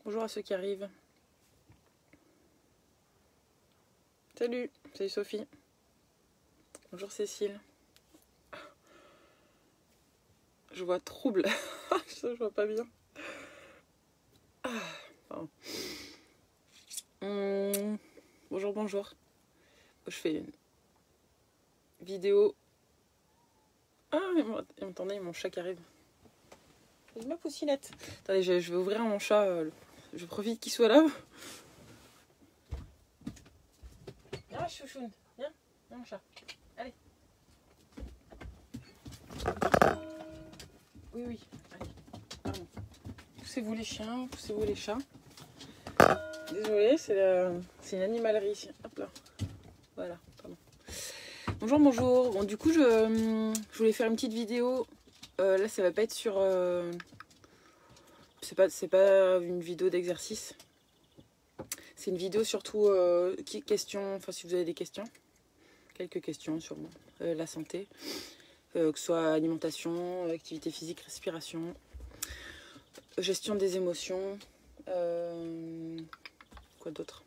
Bonjour à ceux qui arrivent. Salut, c'est Sophie. Bonjour Cécile. Je vois trouble. Je vois pas bien. Pardon. Bonjour, bonjour. Je fais une vidéo. Ah, attendez, mon chat qui arrive. C'est ma poussinette. Attendez, je vais ouvrir mon chat. Je profite qu'il soit là. Viens, chouchoune. Viens, mon chat. Allez. Oui, oui. Allez. Pardon. Poussez-vous les chiens, poussez-vous les chats. Désolée, c'est une animalerie ici. Hop là. Voilà, pardon. Bonjour, bonjour. Bon, du coup, je voulais faire une petite vidéo. Là, ça va pas être sur... c'est pas une vidéo d'exercice. C'est une vidéo surtout questions, enfin si vous avez des questions. Quelques questions sur la santé. Que ce soit alimentation, activité physique, respiration, gestion des émotions. Quoi d'autre?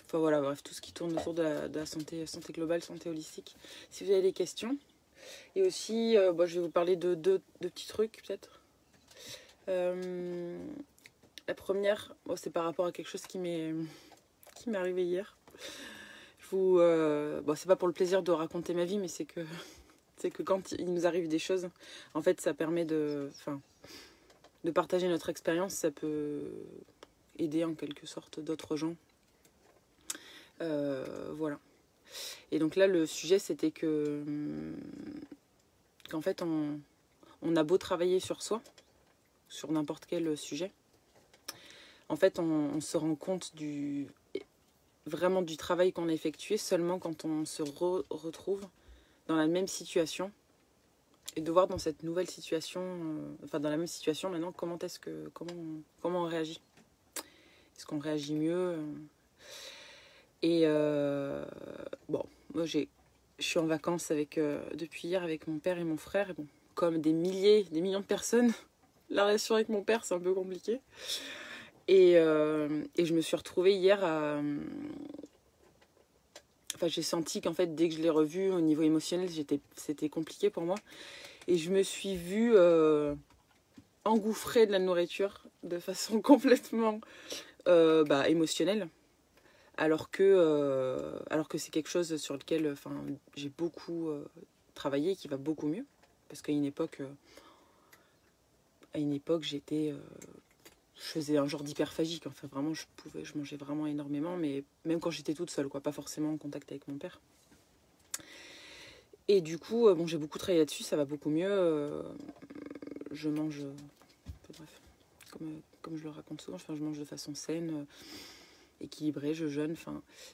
Enfin voilà, bref, tout ce qui tourne autour de la santé globale, santé holistique. Si vous avez des questions. Et aussi, je vais vous parler de deux petits trucs peut-être. La première, c'est par rapport à quelque chose qui m'est arrivé hier. C'est pas pour le plaisir de raconter ma vie, mais c'est que quand il nous arrive des choses, en fait, ça permet de partager notre expérience. Ça peut aider en quelque sorte d'autres gens. Voilà. Et donc là, le sujet, c'était qu'en fait, on a beau travailler sur soi, sur n'importe quel sujet. En fait, on se rend compte vraiment du travail qu'on a effectué seulement quand on se retrouve dans la même situation et de voir dans cette nouvelle situation, dans la même situation maintenant, comment on réagit. Est-ce qu'on réagit mieux? Et moi je suis en vacances depuis hier avec mon père et mon frère. Et bon, comme des millions de personnes, la relation avec mon père c'est un peu compliqué. Et je me suis retrouvée hier à... j'ai senti qu'en fait, dès que je l'ai revu, au niveau émotionnel, c'était compliqué pour moi. Et je me suis vue engouffrée de la nourriture de façon complètement émotionnelle. Alors que c'est quelque chose sur lequel j'ai beaucoup travaillé et qui va beaucoup mieux. Parce qu'à une époque, j'étais... je faisais un genre d'hyperphagie. Enfin, vraiment, je mangeais vraiment énormément, mais même quand j'étais toute seule, quoi, pas forcément en contact avec mon père. Et du coup, j'ai beaucoup travaillé là-dessus, ça va beaucoup mieux. Je mange, bref, comme je le raconte souvent, je mange de façon saine, équilibrée, je jeûne.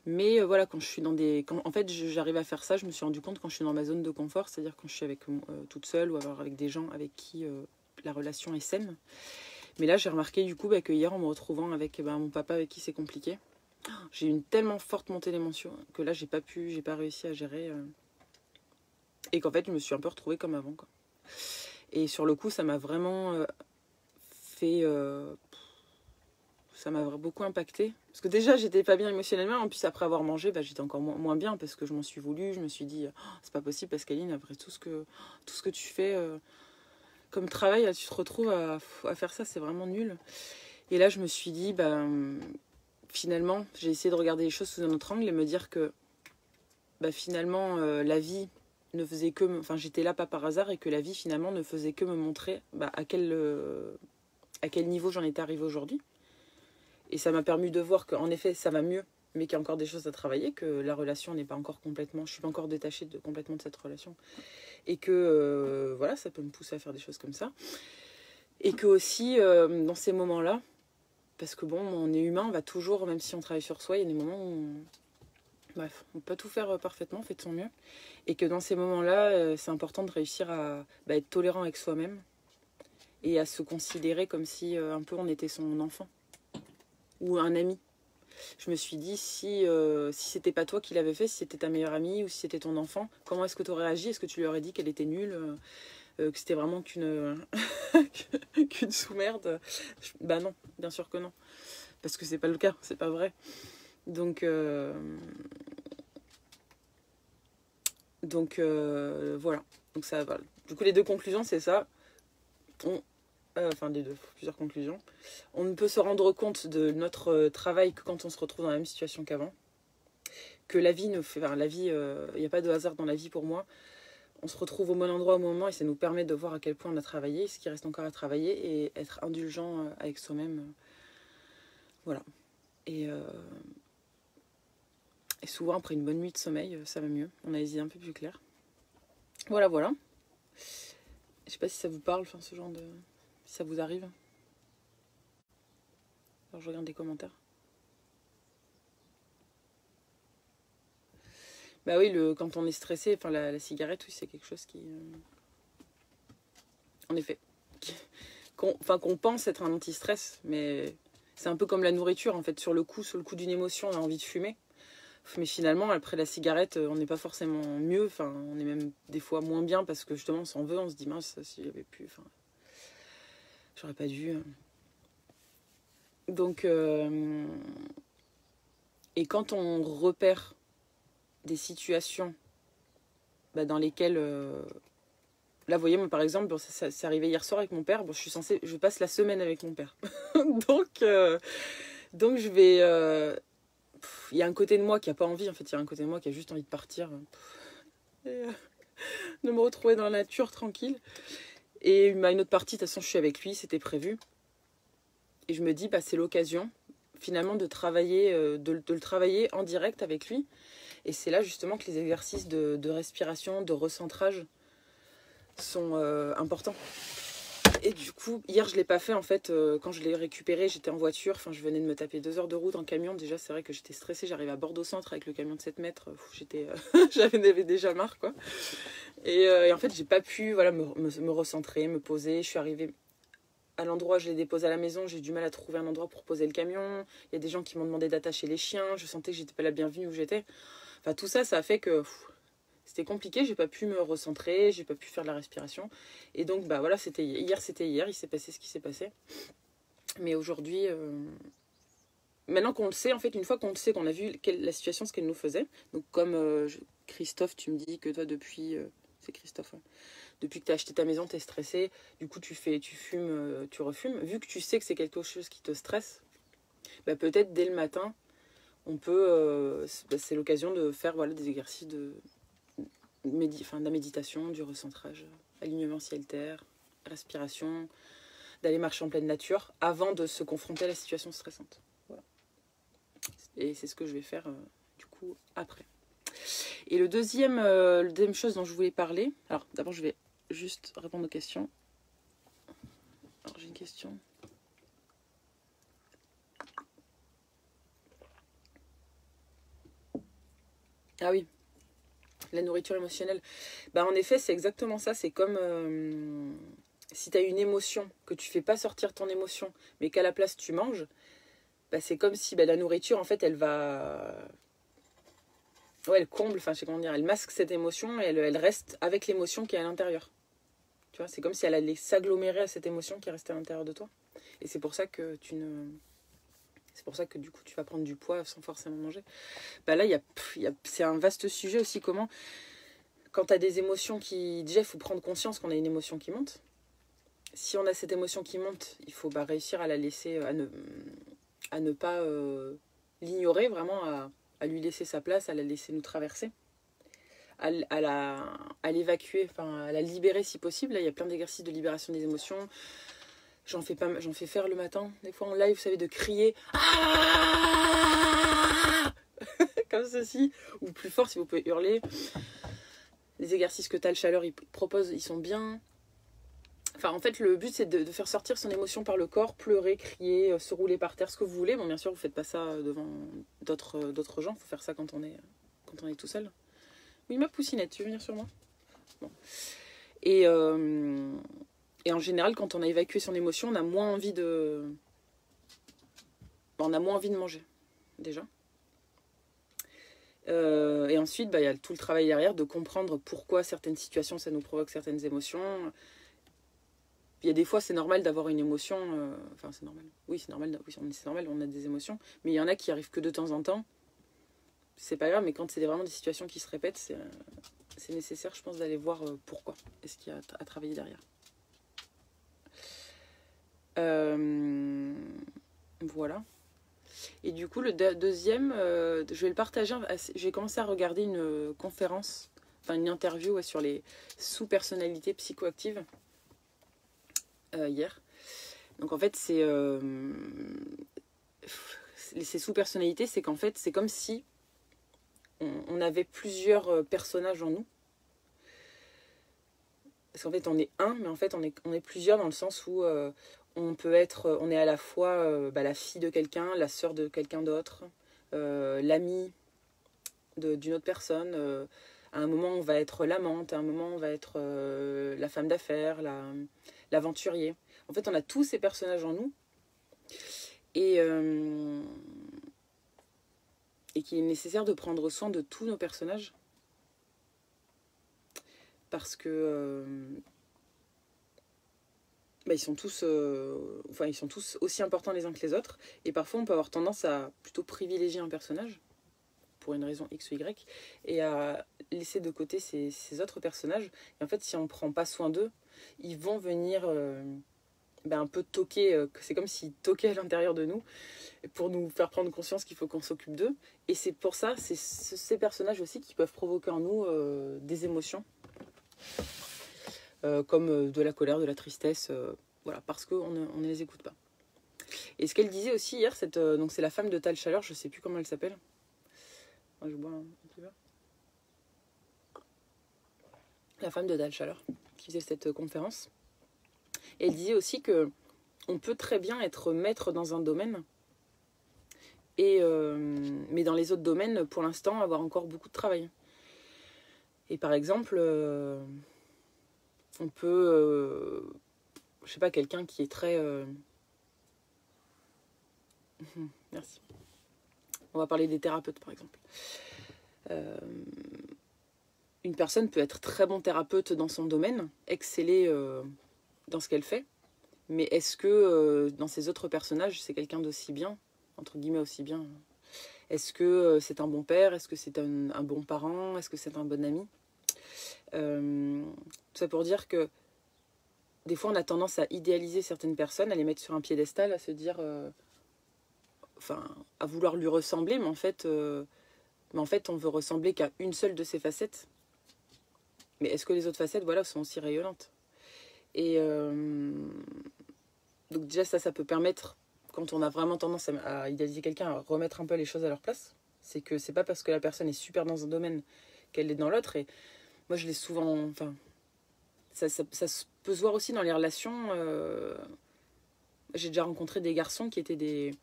Mais voilà, quand je suis en fait, j'arrive à faire ça, je me suis rendu compte quand je suis dans ma zone de confort, c'est-à-dire quand je suis toute seule ou alors avec des gens avec qui la relation est saine. Mais là, j'ai remarqué du coup que hier, en me retrouvant avec mon papa avec qui c'est compliqué, j'ai eu une tellement forte montée d'émotions que là, j'ai pas réussi à gérer. Et qu'en fait, je me suis un peu retrouvée comme avant, quoi. Et sur le coup, ça m'a vraiment ça m'a beaucoup impacté. Parce que déjà, j'étais pas bien émotionnellement. En plus, après avoir mangé, j'étais encore moins bien parce que je m'en suis voulu. Je me suis dit, c'est pas possible, Pascaline, après tout ce que tu fais... comme travail, là, tu te retrouves à faire ça, c'est vraiment nul. Et là, je me suis dit, finalement, j'ai essayé de regarder les choses sous un autre angle et me dire que finalement, la vie ne faisait que... j'étais là pas par hasard et que la vie, finalement, ne faisait que me montrer à quel niveau j'en étais arrivée aujourd'hui. Et ça m'a permis de voir qu'en effet, ça va mieux, mais qu'il y a encore des choses à travailler, que la relation n'est pas encore complètement... Je suis pas encore détachée complètement de cette relation. Et que voilà, ça peut me pousser à faire des choses comme ça. Et que aussi, dans ces moments-là, parce que bon, on est humain, on va toujours, même si on travaille sur soi, il y a des moments où bref, on peut pas tout faire parfaitement, on fait de son mieux. Et que dans ces moments-là, c'est important de réussir à être tolérant avec soi-même et à se considérer comme si un peu on était son enfant ou un ami. Je me suis dit, si c'était pas toi qui l'avais fait, si c'était ta meilleure amie ou si c'était ton enfant, comment est-ce que tu aurais agi? Est-ce que tu lui aurais dit qu'elle était nulle? que c'était vraiment qu'une qu'une sous-merde. Bah non, bien sûr que non. Parce que c'est pas le cas, c'est pas vrai. Donc voilà. Donc ça, voilà. Du coup, les deux conclusions, c'est ça. Enfin, plusieurs conclusions. On ne peut se rendre compte de notre travail que quand on se retrouve dans la même situation qu'avant. Que la vie ne fait... Enfin, la vie, il n'y a pas de hasard dans la vie pour moi. On se retrouve au bon endroit au bon moment et ça nous permet de voir à quel point on a travaillé, ce qui reste encore à travailler et être indulgent avec soi-même. Voilà. Et souvent, après une bonne nuit de sommeil, ça va mieux. On a les idées un peu plus claires. Voilà, voilà. Je sais pas si ça vous parle, enfin, ce genre de... Si ça vous arrive. Alors, je regarde des commentaires. Bah oui, quand on est stressé, enfin, la cigarette, oui, c'est quelque chose qui... En effet. Qu'on pense être un anti-stress, mais c'est un peu comme la nourriture, en fait. Sur le coup d'une émotion, on a envie de fumer. Mais finalement, après la cigarette, on n'est pas forcément mieux. Enfin, on est même des fois moins bien parce que justement, on s'en veut. On se dit, mince, si j'avais pu... Enfin, j'aurais pas dû. Donc, et quand on repère des situations dans lesquelles... Là, vous voyez, moi, par exemple, bon, ça c'est arrivé hier soir avec mon père. Bon, je passe la semaine avec mon père. donc, je vais... Il y a un côté de moi qui n'a pas envie, en fait. Il y a un côté de moi qui a juste envie de partir. Et, de me retrouver dans la nature, tranquille. Et une autre partie, de toute façon, je suis avec lui, c'était prévu. Et je me dis, c'est l'occasion, finalement, de travailler, de le travailler en direct avec lui. Et c'est là, justement, que les exercices de respiration, de recentrage sont importants. Et du coup, hier, je ne l'ai pas fait, en fait. Quand je l'ai récupéré, j'étais en voiture. Enfin, je venais de me taper 2 heures de route en camion. Déjà, c'est vrai que j'étais stressée. J'arrivais à Bordeaux Centre avec le camion de 7 mètres. J'avais déjà marre, quoi. Et en fait, j'ai pas pu me recentrer, me poser. Je suis arrivée à l'endroit, je l'ai déposé à la maison. J'ai eu du mal à trouver un endroit pour poser le camion. Il y a des gens qui m'ont demandé d'attacher les chiens. Je sentais que j'étais pas la bienvenue où j'étais. Enfin, tout ça, ça a fait que... C'était compliqué, j'ai pas pu me recentrer, j'ai pas pu faire de la respiration. Et donc, voilà, c'était hier, il s'est passé ce qui s'est passé. Mais aujourd'hui, maintenant qu'on le sait, en fait, une fois qu'on le sait, qu'on a vu la situation, ce qu'elle nous faisait, donc comme Christophe, tu me dis que toi, depuis... c'est Christophe, hein. Depuis que tu as acheté ta maison, tu es stressé, du coup, tu fumes, tu refumes. Vu que tu sais que c'est quelque chose qui te stresse, peut-être dès le matin, on peut... c'est l'occasion de faire des exercices de la méditation, du recentrage, alignement ciel-terre, respiration, d'aller marcher en pleine nature avant de se confronter à la situation stressante. Voilà. Et c'est ce que je vais faire du coup après. Et la deuxième chose dont je voulais parler, alors d'abord je vais juste répondre aux questions. Alors j'ai une question. Ah oui. La nourriture émotionnelle. En effet, c'est exactement ça. C'est comme si tu as une émotion, que tu fais pas sortir ton émotion, mais qu'à la place tu manges, c'est comme si la nourriture, en fait, elle va... Ouais, elle comble, enfin, je sais comment dire, elle masque cette émotion et elle reste avec l'émotion qui est à l'intérieur. Tu vois, c'est comme si elle allait s'agglomérer à cette émotion qui est restée à l'intérieur de toi. Et c'est pour ça que c'est pour ça que du coup tu vas prendre du poids sans forcément manger. Là, c'est un vaste sujet aussi, comment, quand tu as des émotions qui... Déjà, il faut prendre conscience qu'on a une émotion qui monte. Si on a cette émotion qui monte, il faut réussir à la laisser, à ne pas l'ignorer, vraiment, à lui laisser sa place, à la laisser nous traverser, à l'évacuer, enfin, à la libérer si possible. Là, il y a plein d'exercices de libération des émotions. J'en fais faire le matin, des fois en live, vous savez, de crier comme ceci, ou plus fort si vous pouvez hurler. Les exercices que Tal Chaleur propose, ils sont bien. Enfin, en fait, le but, c'est de faire sortir son émotion par le corps, pleurer, crier, se rouler par terre, ce que vous voulez. Bon, bien sûr, vous ne faites pas ça devant d'autres gens. Il faut faire ça quand on est tout seul. Oui, ma poussinette, tu veux venir sur moi? Bon. Et en général, quand on a évacué son émotion, on a moins envie de... on a moins envie de manger, déjà. Et ensuite, il y a tout le travail derrière de comprendre pourquoi certaines situations, ça nous provoque certaines émotions. Il y a des fois, c'est normal d'avoir une émotion. Enfin, c'est normal. Oui, c'est normal. Oui, c'est normal, on a des émotions. Mais il y en a qui arrivent que de temps en temps. C'est pas grave, mais quand c'est vraiment des situations qui se répètent, c'est nécessaire, je pense, d'aller voir pourquoi. Et ce qu'il y a à travailler derrière. Voilà. Et du coup, le deuxième, je vais le partager. J'ai commencé à regarder une conférence, enfin une interview sur les sous-personnalités psychoactives hier. Donc en fait, ces sous-personnalités, c'est qu'en fait, c'est comme si on avait plusieurs personnages en nous. Parce qu'en fait, on est un, mais en fait, on est plusieurs dans le sens où on est à la fois la fille de quelqu'un, la sœur de quelqu'un d'autre, l'amie d'une autre personne. À un moment, on va être l'amante, à un moment, on va être la femme d'affaires, l'aventurier. En fait, on a tous ces personnages en nous. Et qu'il est nécessaire de prendre soin de tous nos personnages. Parce que ils sont tous aussi importants les uns que les autres. Et parfois, on peut avoir tendance à plutôt privilégier un personnage, pour une raison X ou Y, et à laisser de côté ces autres personnages. Et en fait, si on ne prend pas soin d'eux, ils vont venir un peu toquer. C'est comme s'ils toquaient à l'intérieur de nous, pour nous faire prendre conscience qu'il faut qu'on s'occupe d'eux. Et c'est pour ça, c'est ces personnages aussi qui peuvent provoquer en nous des émotions. Comme de la colère, de la tristesse, voilà, parce qu'on ne les écoute pas. Et ce qu'elle disait aussi hier, donc c'est la femme de Tal Chaleur, je ne sais plus comment elle s'appelle. Moi, je bois un petit peu. La femme de Tal Chaleur, qui faisait cette conférence. Et elle disait aussi que on peut très bien être maître dans un domaine, mais dans les autres domaines, pour l'instant, avoir encore beaucoup de travail. Et par exemple, on peut, je sais pas, quelqu'un qui est très... Merci. On va parler des thérapeutes, par exemple. Une personne peut être très bon thérapeute dans son domaine, exceller dans ce qu'elle fait, mais est-ce que dans ses autres personnages, c'est quelqu'un d'aussi bien, entre guillemets aussi bien? Est-ce que c'est un bon père? Est-ce que c'est un bon parent? Est-ce que c'est un bon ami? Tout ça pour dire que des fois, on a tendance à idéaliser certaines personnes, à les mettre sur un piédestal, à se dire... à vouloir lui ressembler, mais en fait, on veut ressembler qu'à une seule de ses facettes. Mais est-ce que les autres facettes, voilà, sont aussi rayonnantes? Et donc déjà, ça peut permettre, quand on a vraiment tendance à idéaliser quelqu'un, à remettre un peu les choses à leur place. C'est que c'est pas parce que la personne est super dans un domaine qu'elle est dans l'autre. Et moi, je l'ai souvent... ça peut se voir aussi dans les relations. J'ai déjà rencontré des garçons qui étaient des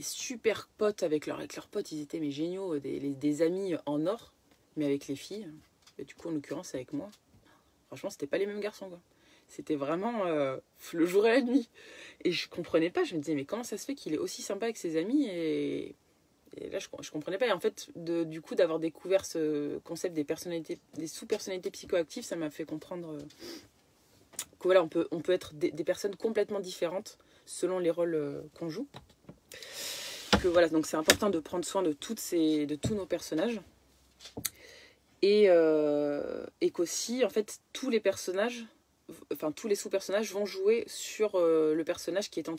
super potes avec leurs potes. Ils étaient géniaux, des amis en or. Mais avec les filles, et du coup, en l'occurrence, avec moi, franchement, c'était pas les mêmes garçons, quoi. C'était vraiment le jour et la nuit. Et je comprenais pas. Je me disais, mais comment ça se fait qu'il est aussi sympa avec ses amis? Et là, je comprenais pas. Et en fait, du coup, d'avoir découvert ce concept des sous-personnalités psychoactives, ça m'a fait comprendre que voilà, on peut être des personnes complètement différentes selon les rôles qu'on joue. Que voilà, donc c'est important de prendre soin de tous nos personnages. Et qu'aussi, en fait, tous les sous-personnages vont jouer sur le personnage qui est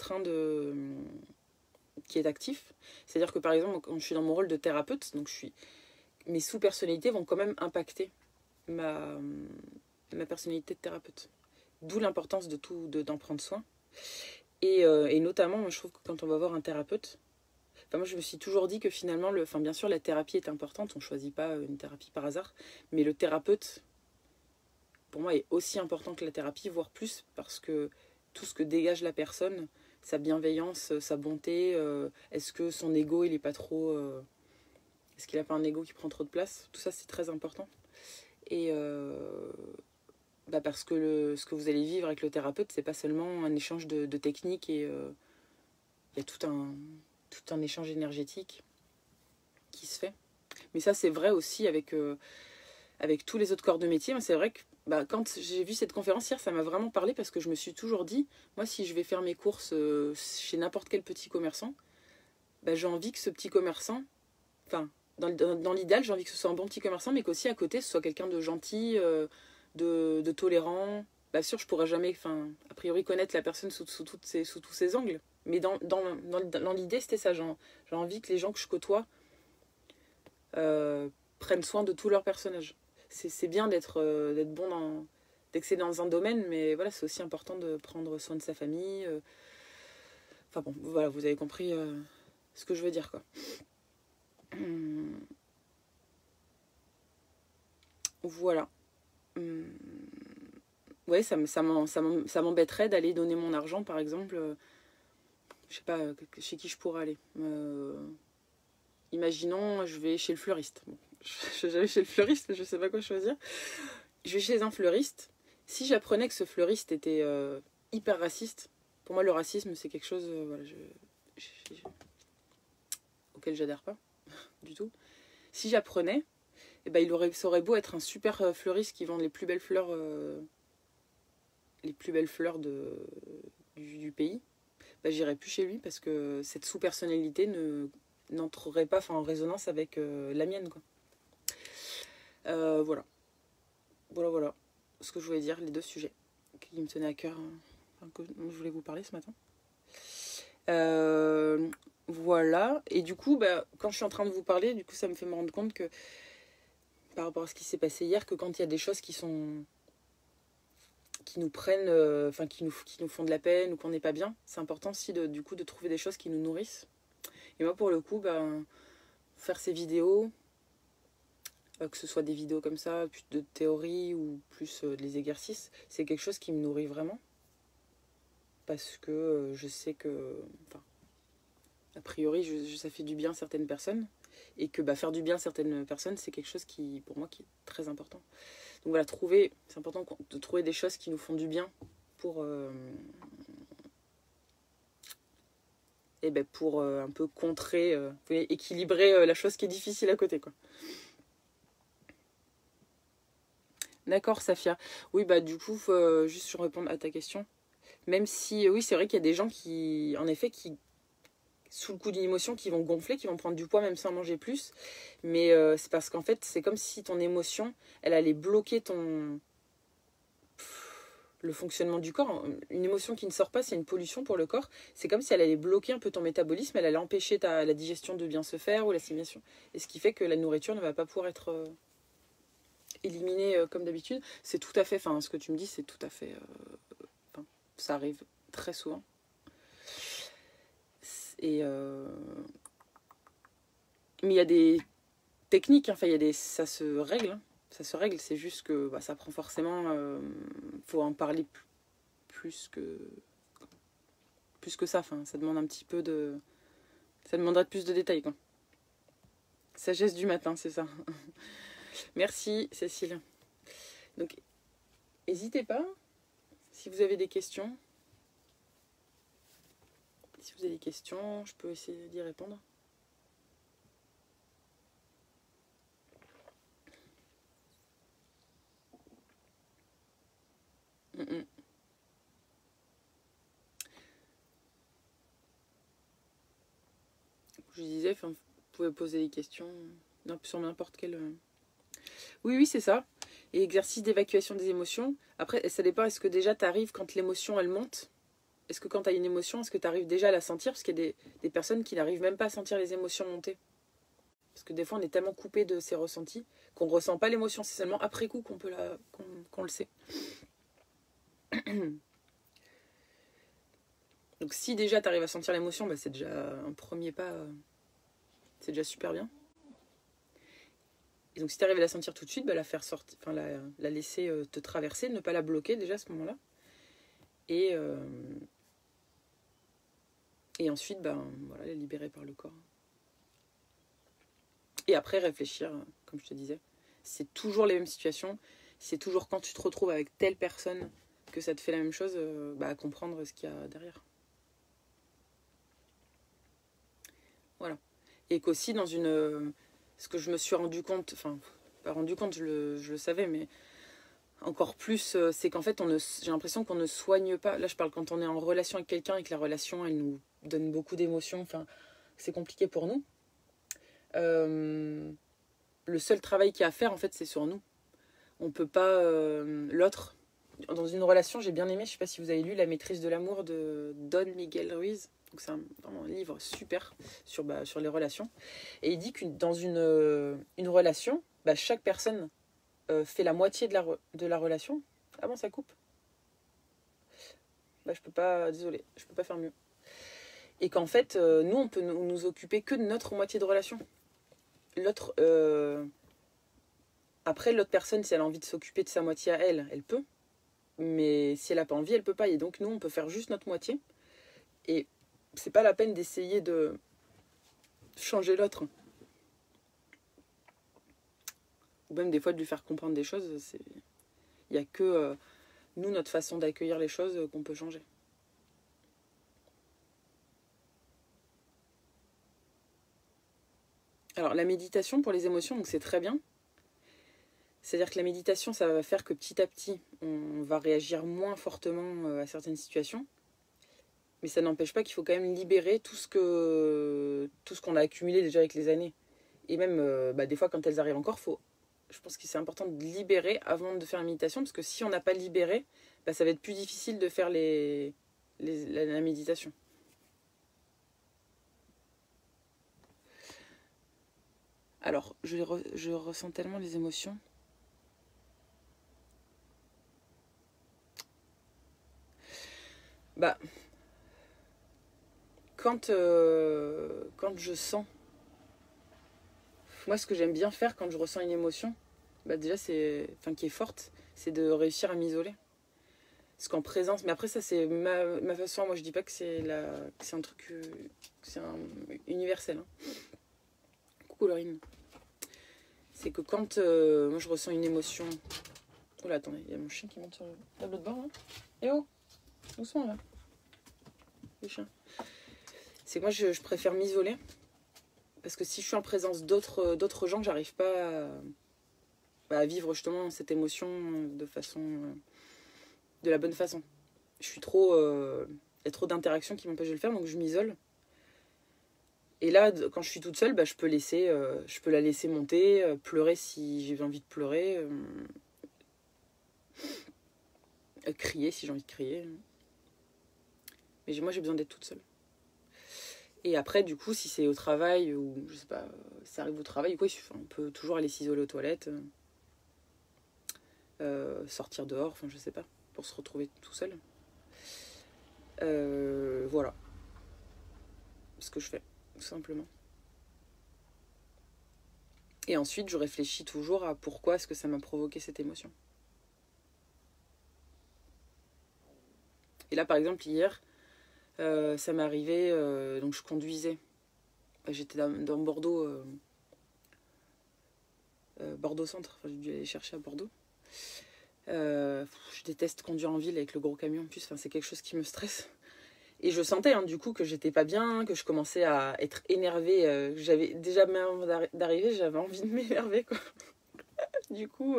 qui est actif. C'est-à-dire que par exemple, quand je suis dans mon rôle de thérapeute, donc mes sous-personnalités vont quand même impacter ma personnalité de thérapeute. D'où l'importance d'en prendre soin. Et notamment, moi, je trouve que quand on va voir un thérapeute, moi, je me suis toujours dit que finalement, bien sûr, la thérapie est importante. On ne choisit pas une thérapie par hasard. Mais le thérapeute, pour moi, est aussi important que la thérapie, voire plus, parce que tout ce que dégage la personne, sa bienveillance, sa bonté, est-ce que son ego, il est pas trop... est-ce qu'il n'a pas un ego qui prend trop de place? Tout ça, c'est très important. Et parce que ce que vous allez vivre avec le thérapeute, c'est pas seulement un échange de techniques et il y a tout un échange énergétique qui se fait. Mais ça, c'est vrai aussi avec tous les autres corps de métier. C'est vrai que quand j'ai vu cette conférence hier, ça m'a vraiment parlé parce que je me suis toujours dit, moi, si je vais faire mes courses chez n'importe quel petit commerçant, j'ai envie que ce petit commerçant, enfin, dans l'idéal, j'ai envie que ce soit un bon petit commerçant, mais qu'aussi à côté, ce soit quelqu'un de gentil, de tolérant. Bien sûr, je pourrais jamais, a priori, connaître la personne sous tous ses angles. Mais dans l'idée, c'était ça. J'ai envie que les gens que je côtoie prennent soin de tout leur personnage. C'est bien d'être bon d'exceller dans un domaine, mais voilà, c'est aussi important de prendre soin de sa famille. Enfin bon, voilà, vous avez compris ce que je veux dire, quoi. Voilà. Ouais, ça m'embêterait d'aller donner mon argent, par exemple. Je sais pas, chez qui je pourrais aller. Imaginons, je vais chez le fleuriste. Bon, je vais jamais chez le fleuriste, je sais pas quoi choisir. Je vais chez un fleuriste. Si j'apprenais que ce fleuriste était hyper raciste, pour moi, le racisme, c'est quelque chose voilà, auquel j'adhère pas du tout. Si j'apprenais, ça aurait beau être un super fleuriste qui vend les plus belles fleurs du pays, j'irais plus chez lui parce que cette sous-personnalité n'entrerait pas en résonance avec la mienne, quoi. Voilà ce que je voulais dire, les deux sujets qui me tenaient à cœur, dont je voulais vous parler ce matin. Voilà, et du coup, quand je suis en train de vous parler, du coup, ça me fait me rendre compte que, par rapport à ce qui s'est passé hier, que quand il y a des choses qui nous prennent, qui nous font de la peine ou qu'on n'est pas bien, c'est important aussi de trouver des choses qui nous nourrissent. Et moi, pour le coup, faire ces vidéos, que ce soit des vidéos comme ça, plus de théorie ou plus des exercices, c'est quelque chose qui me nourrit vraiment. Parce que je sais que, a priori, ça fait du bien à certaines personnes. Et que faire du bien à certaines personnes, c'est quelque chose qui, pour moi, qui est très important. Donc voilà, c'est important de trouver des choses qui nous font du bien pour un peu contrer, équilibrer la chose qui est difficile à côté, quoi. D'accord, Safia. Oui, du coup, juste pour répondre à ta question, même si, oui, c'est vrai qu'il y a des gens qui, en effet, sous le coup d'une émotion, qui vont gonfler, qui vont prendre du poids même sans manger plus. Mais c'est parce qu'en fait, c'est comme si ton émotion, elle allait bloquer le fonctionnement du corps. Une émotion qui ne sort pas, c'est une pollution pour le corps. C'est comme si elle allait bloquer un peu ton métabolisme, elle allait empêcher la digestion de bien se faire ou l'assimilation. Et ce qui fait que la nourriture ne va pas pouvoir être éliminée comme d'habitude. C'est tout à fait, ce que tu me dis, c'est tout à fait... ça arrive très souvent. Mais il y a des techniques, ça se règle. Ça se règle, c'est juste que ça prend forcément... faut en parler plus que ça. Ça demande un petit peu de... Ça demanderait plus de détails, quoi. Sagesse du matin, c'est ça. Merci, Cécile. Donc, n'hésitez pas, si vous avez des questions. Si vous avez des questions, je peux essayer d'y répondre. Je disais, vous pouvez poser des questions sur n'importe quel... Oui, c'est ça. Et exercice d'évacuation des émotions. Après, ça dépend, est-ce que déjà tu arrives quand l'émotion, elle monte? Est-ce que quand tu as une émotion, est-ce que tu arrives déjà à la sentir? Parce qu'il y a des personnes qui n'arrivent même pas à sentir les émotions monter. Parce que des fois, on est tellement coupé de ces ressentis qu'on ne ressent pas l'émotion. C'est seulement après coup qu'on le sait. Donc si déjà tu arrives à sentir l'émotion, c'est déjà un premier pas. C'est déjà super bien. Et donc si tu arrives à la sentir tout de suite, la faire sortir, la laisser te traverser, ne pas la bloquer déjà à ce moment-là. Et ensuite, la libérer par le corps. Et après, réfléchir, comme je te disais. C'est toujours les mêmes situations. C'est toujours quand tu te retrouves avec telle personne que ça te fait la même chose, à comprendre ce qu'il y a derrière. Voilà. Et qu'aussi, dans une ce que je me suis rendu compte, enfin, pas rendu compte, je le savais, mais encore plus, c'est qu'en fait, j'ai l'impression qu'on ne soigne pas. Là, je parle quand on est en relation avec quelqu'un et que la relation, elle nous donne beaucoup d'émotions, enfin, c'est compliqué pour nous. Le seul travail qu'il y a à faire, en fait, c'est sur nous. On peut pas... l'autre, dans une relation, j'ai bien aimé, je sais pas si vous avez lu La maîtrise de l'amour de Don Miguel Ruiz. Donc c'est vraiment un livre super sur les relations. Et il dit que dans une relation, chaque personne fait la moitié de la relation. Ah bon, ça coupe? Je peux pas, désolé, je peux pas faire mieux. Et qu'en fait, nous, on peut nous occuper que de notre moitié de relation. L'autre... Après, l'autre personne, si elle a envie de s'occuper de sa moitié à elle, elle peut. Mais si elle n'a pas envie, elle peut pas. Et donc, nous, on peut faire juste notre moitié. Et c'est pas la peine d'essayer de changer l'autre. Ou même des fois de lui faire comprendre des choses. Il n'y a que nous, notre façon d'accueillir les choses qu'on peut changer. Alors, la méditation pour les émotions, donc c'est très bien. C'est-à-dire que la méditation, ça va faire que petit à petit, on va réagir moins fortement à certaines situations. Mais ça n'empêche pas qu'il faut quand même libérer tout ce qu'on a accumulé déjà avec les années. Et même, des fois, quand elles arrivent encore, je pense que c'est important de libérer avant de faire la méditation. Parce que si on n'a pas libéré, ça va être plus difficile de faire la méditation. Alors, je ressens tellement les émotions. Quand je sens, moi ce que j'aime bien faire quand je ressens une émotion, déjà qui est forte, c'est de réussir à m'isoler. Parce qu'en présence, mais après ça c'est ma façon, moi je dis pas que c'est un truc, c'est universel. Hein. Coucou Laurine. C'est que quand moi je ressens une émotion... Oula, attendez, il y a mon chien qui monte sur le tableau de bord là. Eh oh, doucement là. Le chien. C'est que moi je préfère m'isoler. Parce que si je suis en présence d'autres gens, j'arrive pas à vivre justement cette émotion de la bonne façon. Il y a trop d'interactions qui m'empêchent de le faire, donc je m'isole. Et là, quand je suis toute seule, je peux la laisser monter, pleurer si j'ai envie de pleurer, crier si j'ai envie de crier. Mais moi, j'ai besoin d'être toute seule. Et après, du coup, si c'est au travail ou je sais pas, ça arrive au travail, on peut toujours aller s'isoler aux toilettes, sortir dehors, enfin je sais pas, pour se retrouver tout seul. Voilà ce que je fais, tout simplement. Et ensuite, je réfléchis toujours à pourquoi est-ce que ça m'a provoqué cette émotion. Et là, par exemple, hier, ça m'est arrivé, donc je conduisais. J'étais dans Bordeaux, Bordeaux Centre, j'ai dû aller chercher à Bordeaux. Je déteste conduire en ville avec le gros camion en plus, c'est quelque chose qui me stresse. Et je sentais du coup que j'étais pas bien, que je commençais à être énervée. J'avais déjà, même avant d'arriver, j'avais envie de m'énerver quoi. Du coup,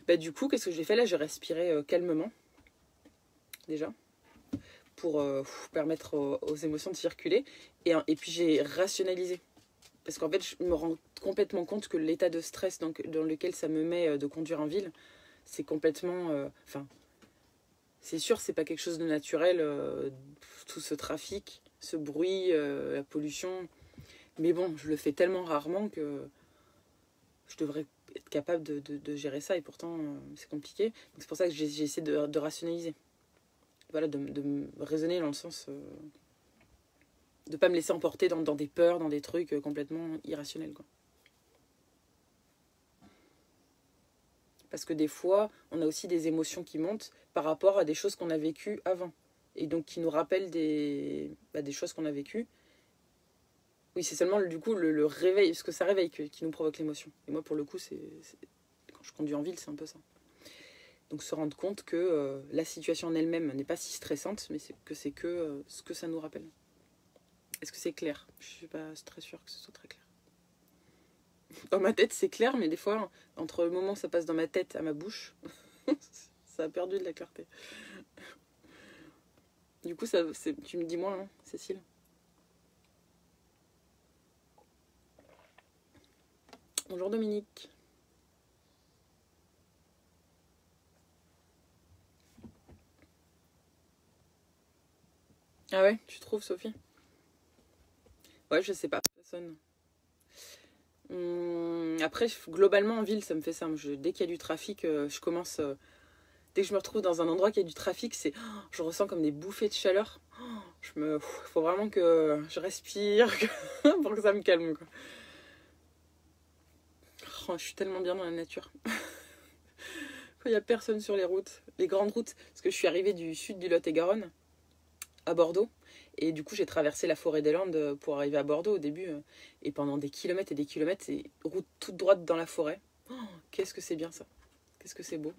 qu'est-ce que j'ai fait là? J'ai respiré calmement, déjà, pour permettre aux émotions de circuler. Et puis j'ai rationalisé. Parce qu'en fait, je me rends complètement compte que l'état de stress dans lequel ça me met de conduire en ville, c'est complètement... c'est sûr, c'est pas quelque chose de naturel, tout ce trafic, ce bruit, la pollution. Mais bon, je le fais tellement rarement que je devrais être capable de gérer ça. Et pourtant, c'est compliqué. Donc c'est pour ça que j'ai essayé de rationaliser. Voilà, de raisonner dans le sens... de pas me laisser emporter dans des peurs, dans des trucs complètement irrationnels, quoi. Parce que des fois, on a aussi des émotions qui montent par rapport à des choses qu'on a vécues avant. Et donc qui nous rappellent des choses qu'on a vécues. Oui, c'est seulement du coup le réveil, ce que ça réveille qui nous provoque l'émotion. Et moi, pour le coup, quand je conduis en ville, c'est un peu ça. Donc se rendre compte que la situation en elle-même n'est pas si stressante, mais c'est que ce que ça nous rappelle. Est-ce que c'est clair? Je ne suis pas très sûre que ce soit très clair. Dans ma tête, c'est clair, mais des fois, entre le moment où ça passe dans ma tête à ma bouche, ça a perdu de la clarté. Du coup, tu me dis moi, hein, Cécile. Bonjour Dominique. Ah ouais, tu trouves Sophie? Ouais, je sais pas, personne. Après, globalement en ville, ça me fait ça. Dès qu'il y a du trafic, je commence. Dès que je me retrouve dans un endroit qui a du trafic, je ressens comme des bouffées de chaleur. Faut vraiment que je respire pour que ça me calme, quoi. Oh, je suis tellement bien dans la nature. Quand il n'y a personne sur les routes, les grandes routes, parce que je suis arrivée du sud du Lot-et-Garonne à Bordeaux. Et du coup, j'ai traversé la forêt des Landes pour arriver à Bordeaux au début. Et pendant des kilomètres et des kilomètres, c'est route toute droite dans la forêt. Oh, qu'est-ce que c'est bien ça. Qu'est-ce que c'est beau.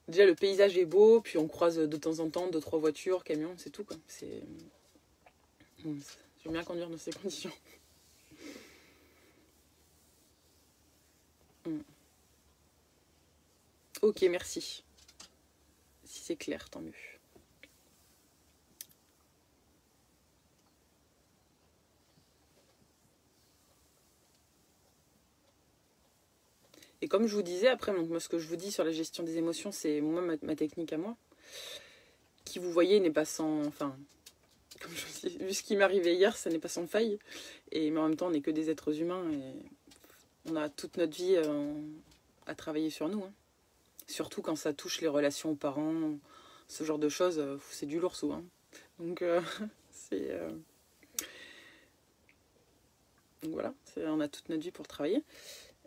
Déjà, le paysage est beau, puis on croise de temps en temps 2-3 voitures, camions, c'est tout, quoi. J'aime bien conduire dans ces conditions. Ok, merci. Si c'est clair, tant mieux. Et comme je vous disais, après, donc, moi, ce que je vous dis sur la gestion des émotions, c'est moi, ma technique à moi. Qui, vous voyez, n'est pas sans... Enfin, comme je vous dis, vu ce qui m'est arrivé hier, ça n'est pas sans faille. Mais en même temps, on n'est que des êtres humains et on a toute notre vie à travailler sur nous. Hein. Surtout quand ça touche les relations aux parents, ce genre de choses, c'est du lourd souvent. Donc, donc voilà, on a toute notre vie pour travailler.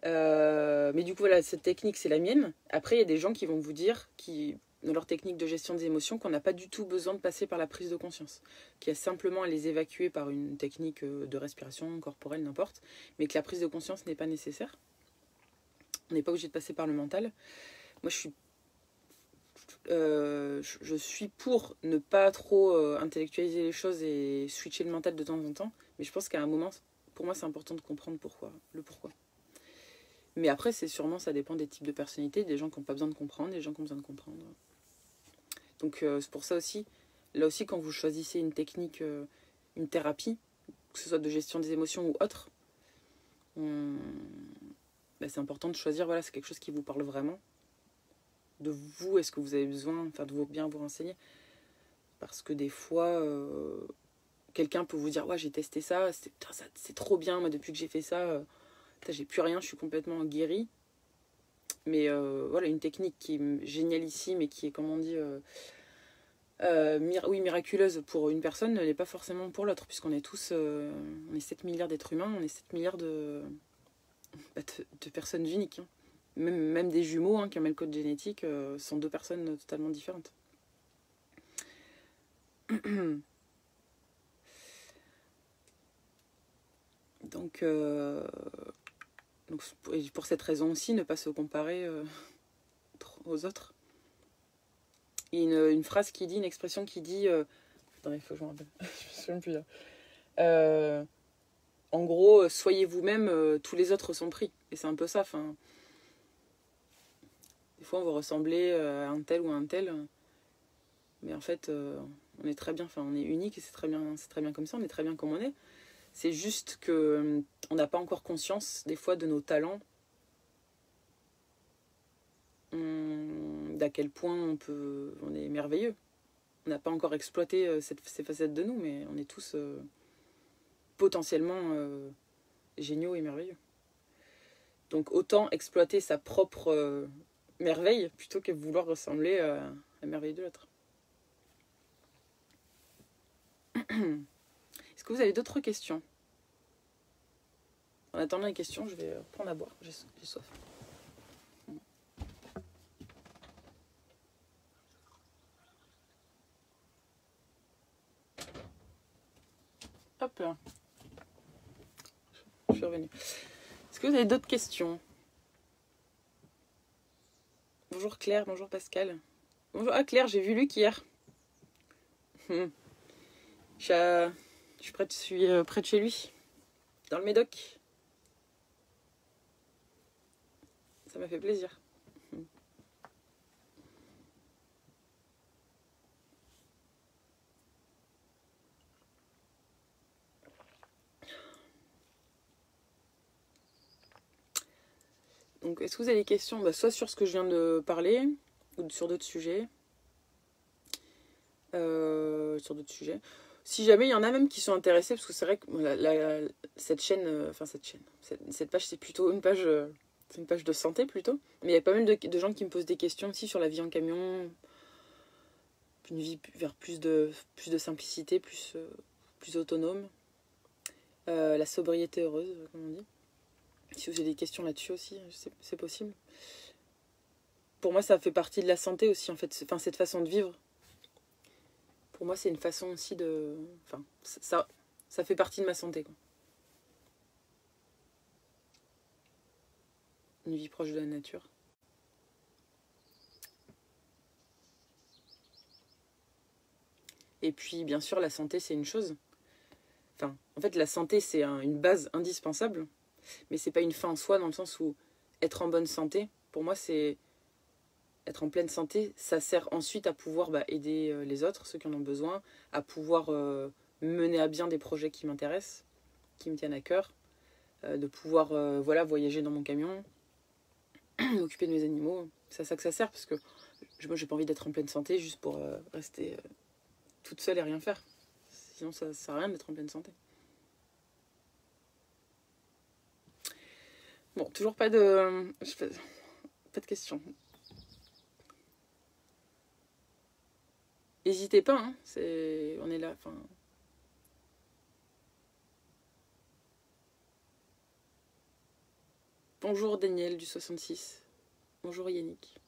Mais du coup, voilà, cette technique, c'est la mienne. Après, il y a des gens qui vont vous dire, dans leur technique de gestion des émotions, qu'on n'a pas du tout besoin de passer par la prise de conscience. Qu'il y a simplement à les évacuer par une technique de respiration corporelle, n'importe. Mais que la prise de conscience n'est pas nécessaire. On n'est pas obligé de passer par le mental. Moi, je suis pour ne pas trop intellectualiser les choses et switcher le mental de temps en temps. Mais je pense qu'à un moment, pour moi, c'est important de comprendre le pourquoi. Mais après, ça dépend des types de personnalités, des gens qui n'ont pas besoin de comprendre, des gens qui ont besoin de comprendre. Donc c'est pour ça aussi, là aussi, quand vous choisissez une technique, une thérapie, que ce soit de gestion des émotions ou autre, c'est important de choisir, voilà, c'est quelque chose qui vous parle vraiment. De vous, est-ce que vous avez besoin, de bien vous renseigner. Parce que des fois, quelqu'un peut vous dire, ouais, j'ai testé ça, c'est trop bien, moi, depuis que j'ai fait ça... j'ai plus rien, je suis complètement guérie. Mais voilà, une technique qui est génialissime et qui est, comme on dit, miraculeuse pour une personne, ne l'est pas forcément pour l'autre, puisqu'on est tous, on est 7 milliards d'êtres humains, on est 7 milliards de personnes uniques. Hein. Même des jumeaux qui ont le même code génétique sont deux personnes totalement différentes. Donc pour cette raison aussi, ne pas se comparer aux autres. Et une phrase qui dit, une expression qui dit... Attendez, il faut que je me rappelle. Je me souviens plus là. En gros, soyez vous-même, tous les autres sont pris. Et c'est un peu ça. Des fois, on va ressembler à un tel ou à un tel. Mais en fait, on est très bien. On est unique et c'est très bien comme ça. On est très bien comme on est. C'est juste que on n'a pas encore conscience, des fois, de nos talents. D'à quel point on est merveilleux. On n'a pas encore exploité ces facettes de nous, mais on est tous potentiellement géniaux et merveilleux. Donc autant exploiter sa propre merveille plutôt que vouloir ressembler à la merveille de l'autre. Est-ce que vous avez d'autres questions? En attendant les questions, je vais prendre à boire. J'ai soif. Hop là. Je suis revenue. Est-ce que vous avez d'autres questions? Bonjour Claire, bonjour Pascal. Bonjour. Ah Claire, j'ai vu Luc hier. Je suis près de chez lui. dans le Médoc. Ça m'a fait plaisir. Donc, est-ce que vous avez des questions, soit sur ce que je viens de parler, ou sur d'autres sujets. Si jamais il y en a même qui sont intéressés, parce que c'est vrai que cette page, c'est plutôt une page, c'est une page de santé plutôt. Mais il y a pas mal de gens qui me posent des questions aussi sur la vie en camion, une vie vers plus de simplicité, plus autonome. La sobriété heureuse, comme on dit. Si vous avez des questions là-dessus aussi, c'est possible. Pour moi, ça fait partie de la santé aussi, en fait. Cette façon de vivre. Pour moi, c'est une façon aussi de... Enfin, ça fait partie de ma santé, quoi. Une vie proche de la nature. Et puis, bien sûr, la santé, c'est une chose. Enfin, en fait, la santé, c'est une base indispensable. Mais c'est pas une fin en soi, dans le sens où être en bonne santé, pour moi, c'est être en pleine santé. Ça sert ensuite à pouvoir aider les autres, ceux qui en ont besoin, à pouvoir mener à bien des projets qui m'intéressent, qui me tiennent à cœur, de pouvoir voyager dans mon camion, m'occuper de mes animaux. C'est à ça que ça sert, parce que moi, j'ai pas envie d'être en pleine santé juste pour rester toute seule et rien faire. Sinon, ça sert à rien d'être en pleine santé. Bon, toujours pas de questions. N'hésitez pas, hein, on est là. Bonjour Daniel du 66. Bonjour Yannick.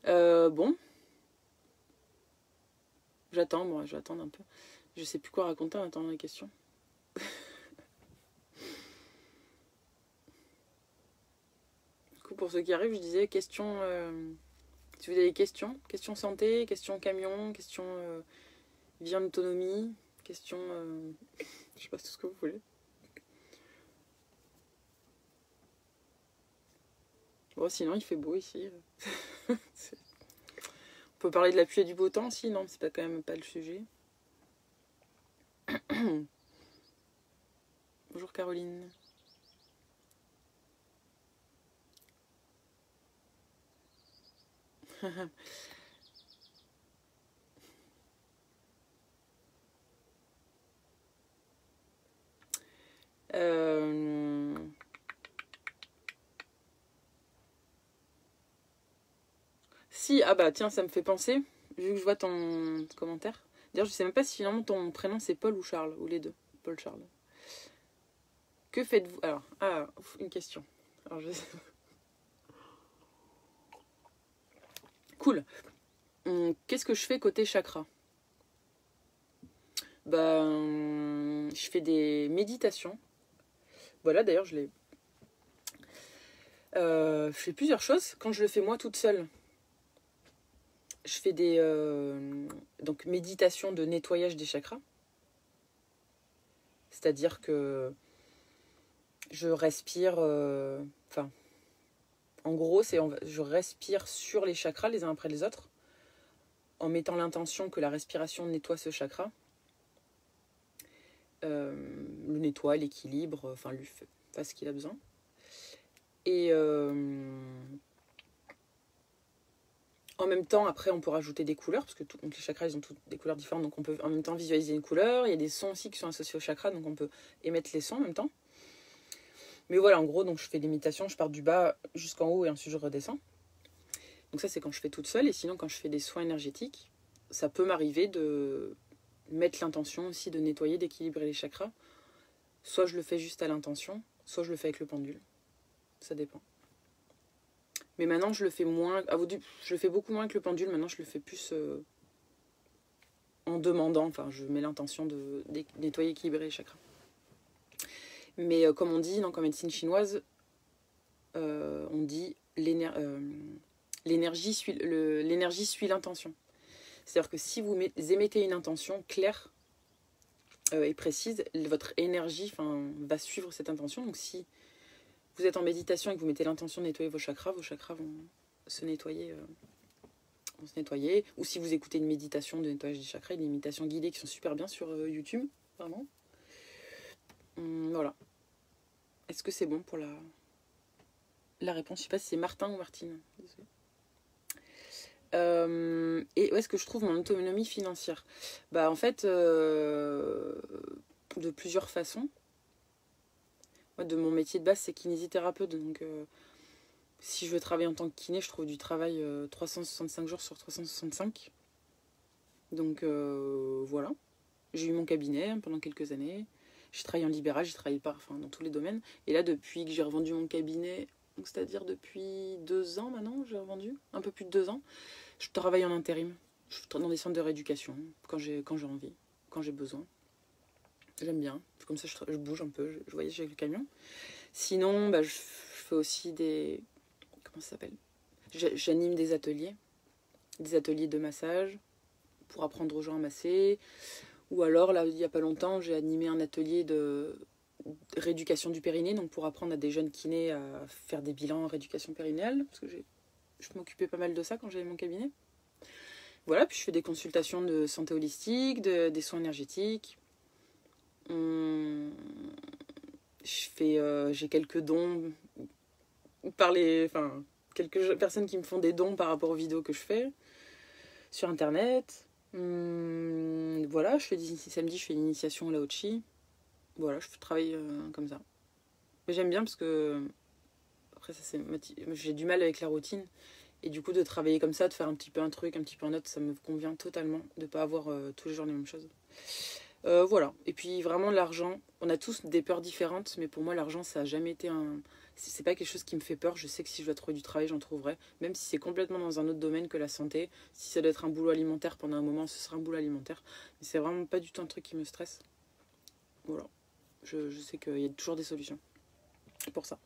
Bon. J'attends un peu. Je sais plus quoi raconter en attendant les questions. Pour ceux qui arrivent, je disais questions. Si vous avez des questions santé, questions camion, questions vie en autonomie, questions. Je sais pas tout ce que vous voulez. Bon, sinon, il fait beau ici. On peut parler de la pluie et du beau temps aussi, non, c'est quand même pas le sujet. Bonjour Caroline. Si, tiens, ça me fait penser, vu que je vois ton commentaire. D'ailleurs, je sais même pas si finalement ton prénom c'est Paul ou Charles, ou les deux. Paul, Charles. Que faites-vous? Alors, une question. Alors, Cool. Qu'est-ce que je fais côté chakra? Je fais des méditations. Voilà, d'ailleurs, je fais plusieurs choses. Quand je le fais moi toute seule, je fais des méditations de nettoyage des chakras. C'est-à-dire que je respire... en gros, je respire sur les chakras les uns après les autres, en mettant l'intention que la respiration nettoie ce chakra. Le nettoie, l'équilibre, lui fait ce qu'il a besoin. Et en même temps, après, on peut rajouter des couleurs, parce que donc les chakras, ils ont toutes des couleurs différentes, donc on peut en même temps visualiser une couleur. Il y a des sons aussi qui sont associés au chakra, donc on peut émettre les sons en même temps. Mais voilà, en gros, donc je fais des méditations, je pars du bas jusqu'en haut et ensuite je redescends. Donc ça, c'est quand je fais toute seule. Et sinon, quand je fais des soins énergétiques, ça peut m'arriver de mettre l'intention aussi de nettoyer, d'équilibrer les chakras. Soit je le fais juste à l'intention, soit je le fais avec le pendule. Ça dépend. Mais maintenant, je le fais moins. Je le fais beaucoup moins avec le pendule. Maintenant, je le fais plus en demandant. Enfin, je mets l'intention de nettoyer, équilibrer les chakras. Mais comme on dit, en médecine chinoise, on dit l'énergie suit l'intention. C'est-à-dire que si vous émettez une intention claire, est précise, votre énergie va suivre cette intention. Donc si vous êtes en méditation et que vous mettez l'intention de nettoyer vos chakras vont se nettoyer. Ou si vous écoutez une méditation de nettoyage des chakras, des méditations guidées qui sont super bien sur YouTube, vraiment. Voilà. Est-ce que c'est bon pour la réponse? Je sais pas si c'est Martin ou Martine. Désolée. Et où est-ce que je trouve mon autonomie financière? Bah en fait, de plusieurs façons. Moi, de mon métier de base, c'est kinésithérapeute, donc si je veux travailler en tant que kiné, je trouve du travail 365 jours sur 365. Donc voilà. J'ai eu mon cabinet pendant quelques années. J'ai travaillé en libéral, j'ai travaillé dans tous les domaines. Et là, depuis que j'ai revendu mon cabinet, c'est-à-dire depuis 2 ans maintenant, j'ai revendu, un peu plus de 2 ans, je travaille en intérim. Je suis dans des centres de rééducation quand j'ai envie, quand j'ai besoin. J'aime bien. Comme ça, je bouge un peu, je voyage avec le camion. Sinon, je fais aussi des... Comment ça s'appelle? J'anime des ateliers de massage pour apprendre aux gens à masser. Ou alors, là, il n'y a pas longtemps, j'ai animé un atelier de rééducation du périnée, donc pour apprendre à des jeunes kinés à faire des bilans en rééducation périnéale, parce que je m'occupais pas mal de ça quand j'avais mon cabinet. Voilà, puis je fais des consultations de santé holistique, des soins énergétiques. J'ai quelques dons quelques personnes qui me font des dons par rapport aux vidéos que je fais sur internet. Voilà, samedi je fais l'initiation au Lao-Chi. Voilà, je travaille comme ça. Mais j'aime bien parce que après ça j'ai du mal avec la routine et du coup de travailler comme ça, de faire un petit peu un truc, un petit peu un autre, ça me convient totalement de pas avoir tous les jours les mêmes choses. Voilà. Et puis vraiment l'argent, on a tous des peurs différentes, mais pour moi l'argent ça a jamais été c'est pas quelque chose qui me fait peur. Je sais que si je dois trouver du travail, j'en trouverai, même si c'est complètement dans un autre domaine que la santé. Si ça doit être un boulot alimentaire pendant un moment, ce sera un boulot alimentaire, mais c'est vraiment pas du tout un truc qui me stresse. Voilà. Je sais qu'il y a toujours des solutions pour ça.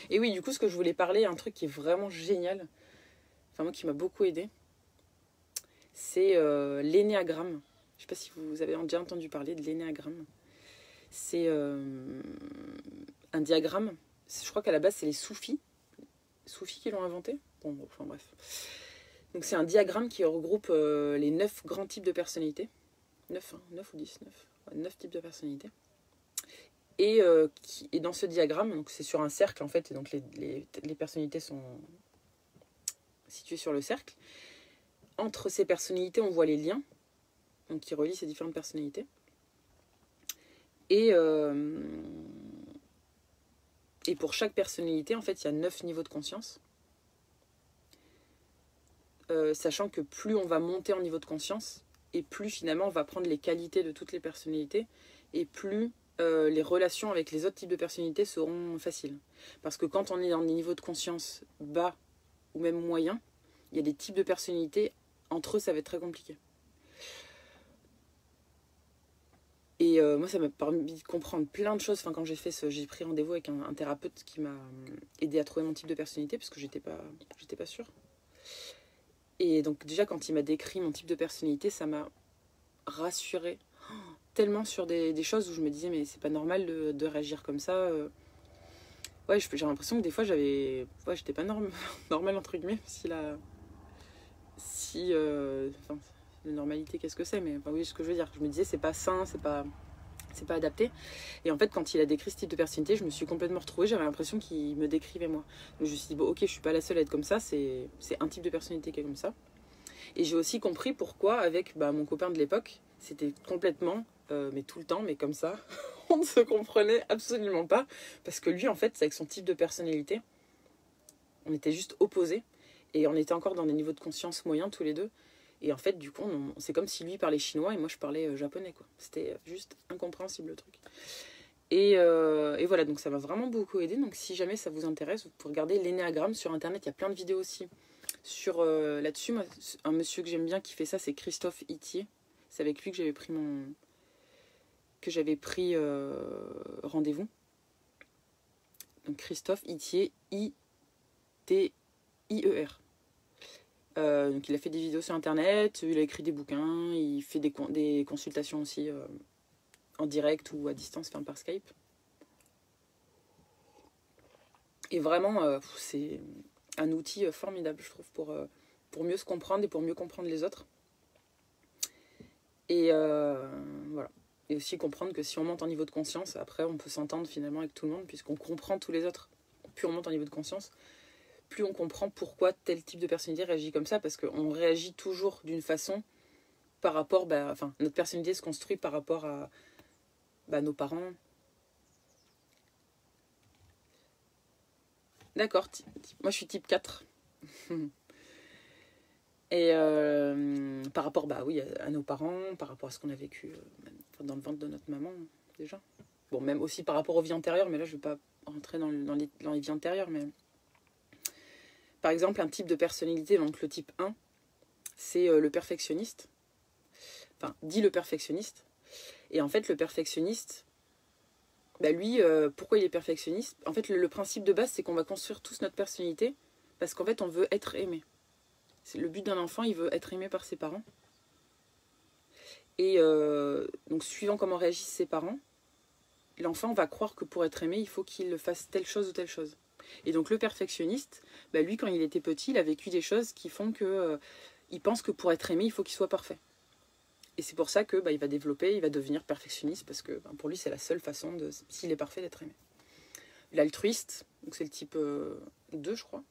Et oui, du coup, ce que je voulais parler, un truc qui est vraiment génial, moi qui m'a beaucoup aidé, c'est l'énéagramme. Je sais pas si vous avez déjà entendu parler de l'énéagramme. C'est un diagramme. Je crois qu'à la base, c'est les soufis qui l'ont inventé. Bon, enfin bref. Donc c'est un diagramme qui regroupe les 9 grands types de personnalités. 9 ou 10, 9 types de personnalités. Et dans ce diagramme, donc c'est sur un cercle en fait, et donc les personnalités sont situées sur le cercle. Entre ces personnalités, on voit les liens, donc qui relient ces différentes personnalités. Et pour chaque personnalité, en fait, il y a 9 niveaux de conscience. Sachant que plus on va monter en niveau de conscience, et plus finalement on va prendre les qualités de toutes les personnalités, et plus les relations avec les autres types de personnalités seront faciles. Parce que quand on est dans des niveaux de conscience bas ou même moyens, il y a des types de personnalités, entre eux ça va être très compliqué. Et moi ça m'a permis de comprendre plein de choses. Quand j'ai pris rendez-vous avec un thérapeute qui m'a aidé à trouver mon type de personnalité, parce que j'étais pas sûre. Et donc déjà quand il m'a décrit mon type de personnalité, ça m'a rassurée tellement sur des choses où je me disais mais c'est pas normal de réagir comme ça. Ouais, j'ai l'impression que des fois j'étais pas normale entre guillemets, la normalité qu'est-ce que c'est, mais oui ce que je veux dire. Je me disais c'est pas sain, c'est pas adapté. Et en fait quand il a décrit ce type de personnalité, je me suis complètement retrouvée, j'avais l'impression qu'il me décrivait moi. Donc je me suis dit bon ok, je suis pas la seule à être comme ça, c'est un type de personnalité qui est comme ça. Et j'ai aussi compris pourquoi avec mon copain de l'époque, c'était complètement, mais tout le temps, mais comme ça, on ne se comprenait absolument pas. Parce que lui, en fait, c'est avec son type de personnalité, on était juste opposés. Et on était encore dans des niveaux de conscience moyens tous les deux. Et en fait, du coup, c'est comme si lui parlait chinois et moi je parlais japonais, quoi. C'était juste incompréhensible le truc. Et voilà, donc ça m'a vraiment beaucoup aidé. Donc si jamais ça vous intéresse, vous pouvez regarder l'énéagramme sur internet, il y a plein de vidéos aussi. Là-dessus, moi, un monsieur que j'aime bien qui fait ça, c'est Christophe Itier. C'est avec lui que j'avais pris rendez-vous. Donc Christophe Itier, I-T-I-E-R. Donc il a fait des vidéos sur internet, il a écrit des bouquins, il fait des consultations aussi en direct ou à distance, enfin par Skype. Et vraiment, c'est un outil formidable, je trouve, pour mieux se comprendre et pour mieux comprendre les autres. Et voilà. Et aussi comprendre que si on monte en niveau de conscience, après on peut s'entendre finalement avec tout le monde, puisqu'on comprend tous les autres. Plus on monte en niveau de conscience, plus on comprend pourquoi tel type de personnalité réagit comme ça, parce qu'on réagit toujours d'une façon par rapport, enfin, notre personnalité se construit par rapport à nos parents. D'accord, moi je suis type 4. Et par rapport oui, à nos parents, par rapport à ce qu'on a vécu dans le ventre de notre maman, déjà. Bon, même aussi par rapport aux vies antérieures, mais là je ne vais pas rentrer dans les vies antérieures. Mais par exemple, un type de personnalité, donc le type 1, c'est le perfectionniste. Enfin, dit le perfectionniste. Et en fait, le perfectionniste, lui, pourquoi il est perfectionniste? En fait, le principe de base, c'est qu'on va construire tous notre personnalité parce qu'en fait, on veut être aimé. C'est le but d'un enfant, il veut être aimé par ses parents. Et donc, suivant comment réagissent ses parents, l'enfant va croire que pour être aimé, il faut qu'il fasse telle chose ou telle chose. Et donc, le perfectionniste, lui, quand il était petit, il a vécu des choses qui font que il pense que pour être aimé, il faut qu'il soit parfait. Et c'est pour ça que il va développer, il va devenir perfectionniste, parce que pour lui, c'est la seule façon, s'il est parfait, d'être aimé. L'altruiste, donc c'est le type 2, je crois.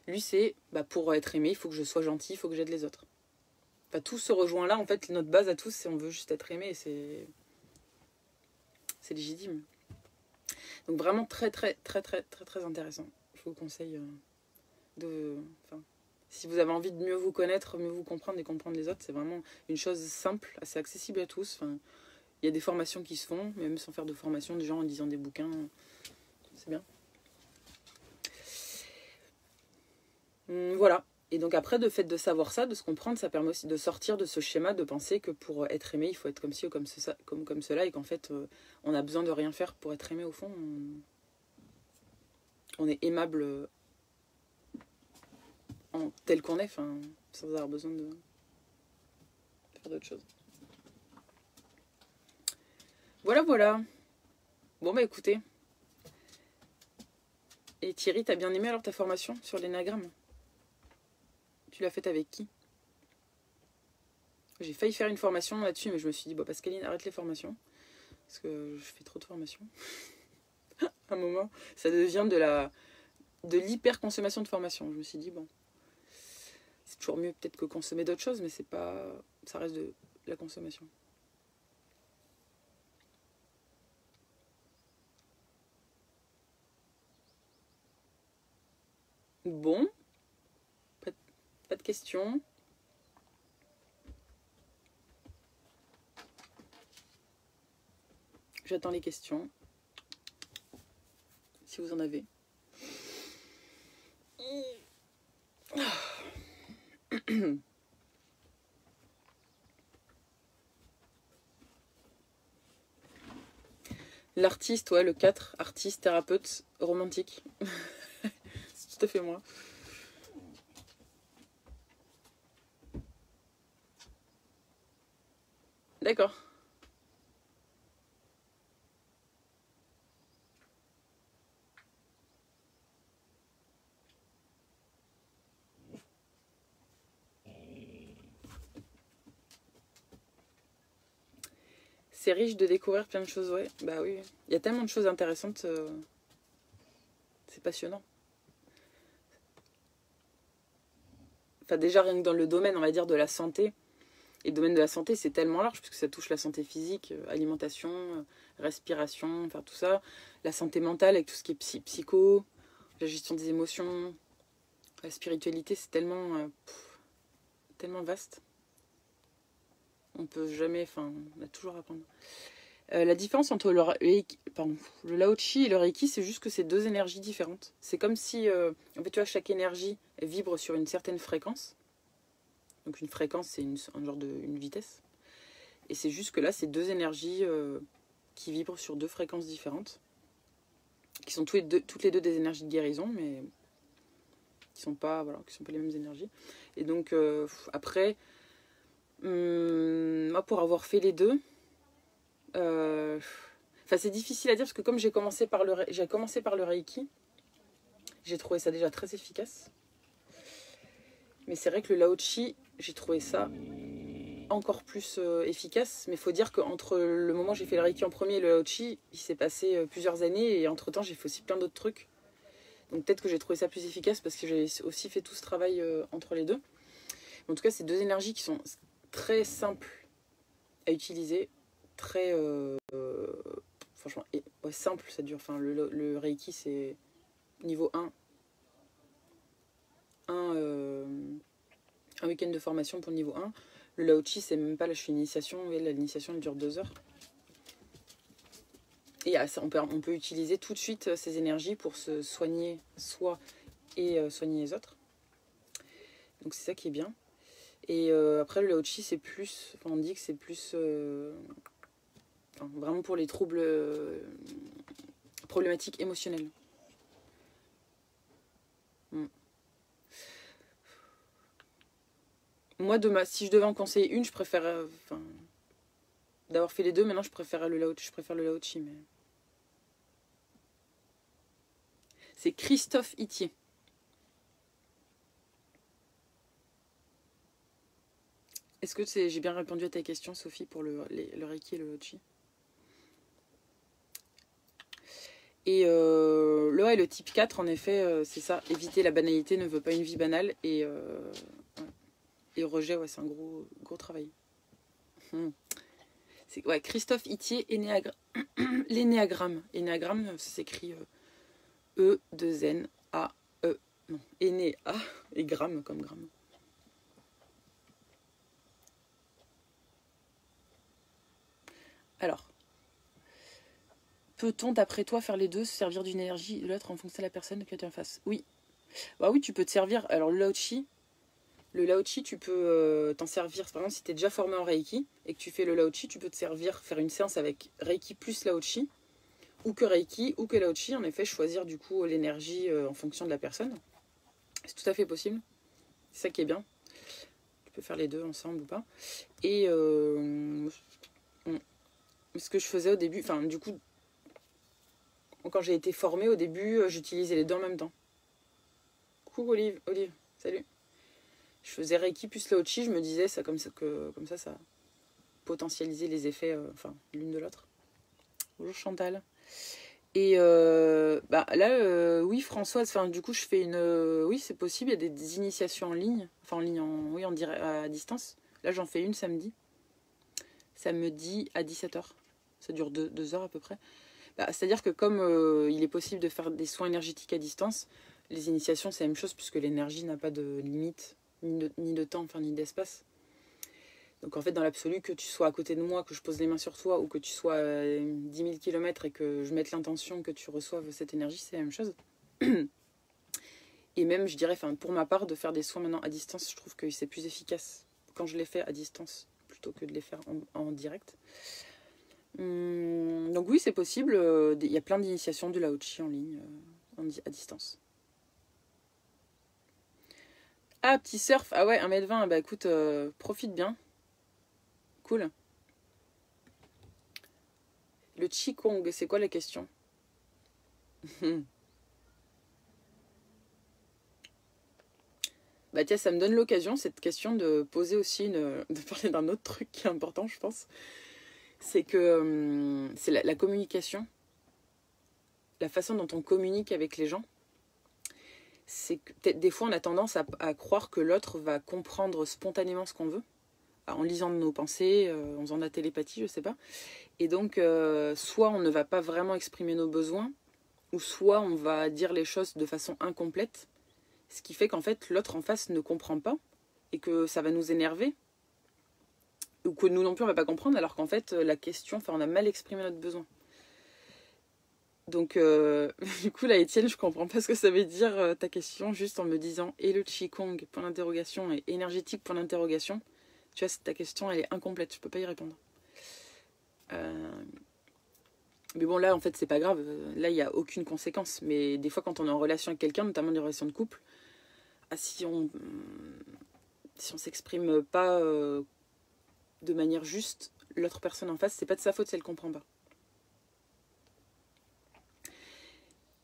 Lui, c'est pour être aimé, il faut que je sois gentil, il faut que j'aide les autres. Enfin, tout se rejoint là. En fait, notre base à tous, c'est on veut juste être aimé, et c'est légitime. Donc vraiment très, très, très, très, très, très intéressant. Je vous conseille si vous avez envie de mieux vous connaître, mieux vous comprendre et comprendre les autres, c'est vraiment une chose simple, assez accessible à tous. Enfin, il y a des formations qui se font, même sans faire de formation, des gens en lisant des bouquins, c'est bien. Voilà. Et donc après, le fait de savoir ça, de se comprendre, ça permet aussi de sortir de ce schéma, de penser que pour être aimé, il faut être comme ci ou comme cela, et qu'en fait, on a besoin de rien faire pour être aimé au fond. On est aimable tel qu'on est, sans avoir besoin de faire d'autres choses. Voilà. Bon, écoutez. Et Thierry, t'as bien aimé alors ta formation sur l'énagramme? Tu l'as faite avec qui? J'ai failli faire une formation là-dessus, mais je me suis dit, Pascaline, arrête les formations. Parce que je fais trop de formations. À un moment, ça devient de l'hyper-consommation de formation. Je me suis dit, c'est toujours mieux peut-être que consommer d'autres choses, mais c'est pas, ça reste de la consommation. Bon, pas de questions. J'attends les questions, si vous en avez. L'artiste, le 4, artiste, thérapeute, romantique. C'est tout à fait moi. D'accord. C'est riche de découvrir plein de choses, ouais. Oui. Il y a tellement de choses intéressantes. C'est passionnant. Enfin, déjà, rien que dans le domaine, on va dire, de la santé. Et le domaine de la santé, c'est tellement large, puisque ça touche la santé physique, alimentation, respiration, tout ça. La santé mentale, avec tout ce qui est psycho, la gestion des émotions, la spiritualité, c'est tellement vaste. On peut jamais, on a toujours à apprendre. La différence entre le Lao-Chi et le Reiki, c'est juste que c'est deux énergies différentes. C'est comme si, en fait, tu vois, chaque énergie vibre sur une certaine fréquence. Donc une fréquence, c'est un genre une vitesse. Et c'est juste que là, c'est deux énergies qui vibrent sur deux fréquences différentes, qui sont toutes les deux des énergies de guérison, mais qui sont pas les mêmes énergies. Et donc après, moi, pour avoir fait les deux, Enfin, c'est difficile à dire parce que comme j'ai commencé par le Reiki, j'ai trouvé ça déjà très efficace. Mais c'est vrai que le Lao-Chi, j'ai trouvé ça encore plus efficace. Mais il faut dire qu'entre le moment où j'ai fait le Reiki en premier et le Lao-Chi, il s'est passé plusieurs années. Et entre-temps, j'ai fait aussi plein d'autres trucs. Donc peut-être que j'ai trouvé ça plus efficace parce que j'ai aussi fait tout ce travail entre les deux. Mais en tout cas, c'est deux énergies qui sont très simples à utiliser. Très... franchement, ouais, simple, ça dure. Enfin, le Reiki, c'est niveau 1. Un week-end de formation pour le niveau 1. Le Lao-Chi, c'est même pas, là je suis initiation, et l'initiation elle dure 2 heures. Et on peut utiliser tout de suite ces énergies pour se soigner soi et soigner les autres. Donc c'est ça qui est bien. Et après le Lao-Chi, c'est plus, enfin, on dit que c'est plus enfin, vraiment pour les troubles problématiques émotionnelles. Moi, si je devais en conseiller une, je préfère d'avoir fait les deux. Maintenant, je préfère le Lao-Chi. Mais... c'est Christophe Itier. Est-ce que j'ai bien répondu à ta question, Sophie, pour le Reiki et le Lao-Chi? Et le type 4, en effet, c'est ça. Éviter la banalité ne veut pas une vie banale. Et rejet, ouais, c'est un gros travail. Ouais, Christophe Itier, l'énéagramme. Énéagramme, ça s'écrit E-2-N-A-E. Non, éné-A et gramme comme gramme. Alors, peut-on, d'après toi, faire les deux, se servir d'une énergie de l'autre en fonction de la personne que tu es en face? Oui. Bah oui, tu peux te servir. Alors, le Lao-Chi, tu peux t'en servir. Par exemple, si tu es déjà formé en Reiki et que tu fais le Lao-Chi, tu peux te servir, faire une séance avec Reiki plus Lao-Chi, ou que Reiki, ou que Lao-Chi. En effet, choisir du coup l'énergie en fonction de la personne. C'est tout à fait possible. C'est ça qui est bien. Tu peux faire les deux ensemble ou pas. Et ce que je faisais au début, enfin du coup, quand j'ai été formée au début, j'utilisais les deux en même temps. Coucou Olive, salut. Je faisais Reiki plus Lao-Chi, je me disais ça comme ça potentialisait les effets l'une de l'autre. Bonjour Chantal. Et oui Françoise, du coup je fais une... oui c'est possible, il y a des initiations en ligne, en direct, à distance. Là j'en fais une samedi à 17h. Ça dure 2 heures à peu près. C'est-à-dire que comme il est possible de faire des soins énergétiques à distance, les initiations c'est la même chose puisque l'énergie n'a pas de limite, ni de temps, ni d'espace. Donc en fait dans l'absolu, que tu sois à côté de moi, que je pose les mains sur toi, ou que tu sois à 10 000 km et que je mette l'intention que tu reçoives cette énergie, c'est la même chose. Et même je dirais, pour ma part, de faire des soins maintenant à distance, je trouve que c'est plus efficace quand je les fais à distance plutôt que de les faire en direct. Donc oui, c'est possible. Il y a plein d'initiations de Lao-Chi en ligne, à distance. Ah, petit surf. Ah ouais, 1m20. Bah écoute, profite bien. Cool. Le Qigong, c'est quoi la question? Bah tiens, ça me donne l'occasion, cette question, de poser aussi de parler d'un autre truc qui est important, je pense. C'est que c'est la communication. La façon dont on communique avec les gens. C'est que des fois, on a tendance à croire que l'autre va comprendre spontanément ce qu'on veut. En lisant de nos pensées, en faisant de la télépathie, je sais pas. Et donc, soit on ne va pas vraiment exprimer nos besoins, ou soit on va dire les choses de façon incomplète, ce qui fait qu'en fait, l'autre en face ne comprend pas, et que ça va nous énerver, ou que nous non plus on va pas comprendre, alors qu'en fait, la question, on a mal exprimé notre besoin. Donc, du coup, là, Étienne, je comprends pas ce que ça veut dire, ta question, juste en me disant « Et le Qigong, point d'interrogation, et énergétique, point d'interrogation ». Tu vois, ta question, elle est incomplète, je peux pas y répondre. Mais bon, là, en fait, c'est pas grave. Là, il n'y a aucune conséquence. Mais des fois, quand on est en relation avec quelqu'un, notamment des relations de couple, si on s'exprime pas de manière juste, l'autre personne en face, c'est pas de sa faute si elle comprend pas.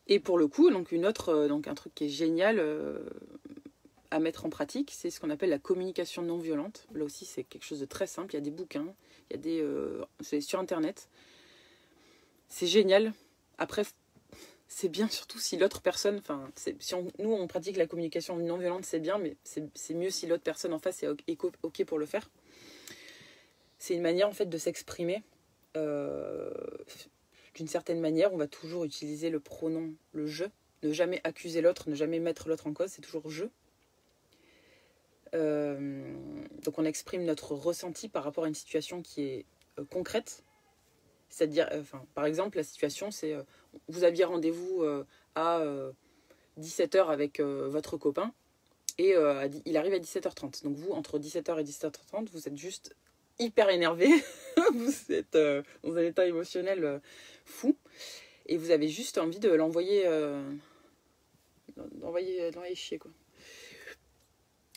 Et pour le coup, donc un truc qui est génial à mettre en pratique, c'est ce qu'on appelle la communication non violente. Là aussi, c'est quelque chose de très simple. Il y a des bouquins, c'est sur Internet. C'est génial. Après, c'est bien surtout si l'autre personne, nous on pratique la communication non violente, c'est bien, mais c'est mieux si l'autre personne en face est ok pour le faire. C'est une manière en fait de s'exprimer. D'une certaine manière, on va toujours utiliser le pronom, le je. Ne jamais accuser l'autre, ne jamais mettre l'autre en cause, c'est toujours je. Donc on exprime notre ressenti par rapport à une situation qui est concrète. C'est-à-dire, par exemple, la situation, c'est vous aviez rendez-vous à 17h avec votre copain et il arrive à 17h30. Donc vous, entre 17h et 17h30, vous êtes juste hyper énervé. Vous êtes dans un état émotionnel fou et vous avez juste envie de l'envoyer chier, quoi.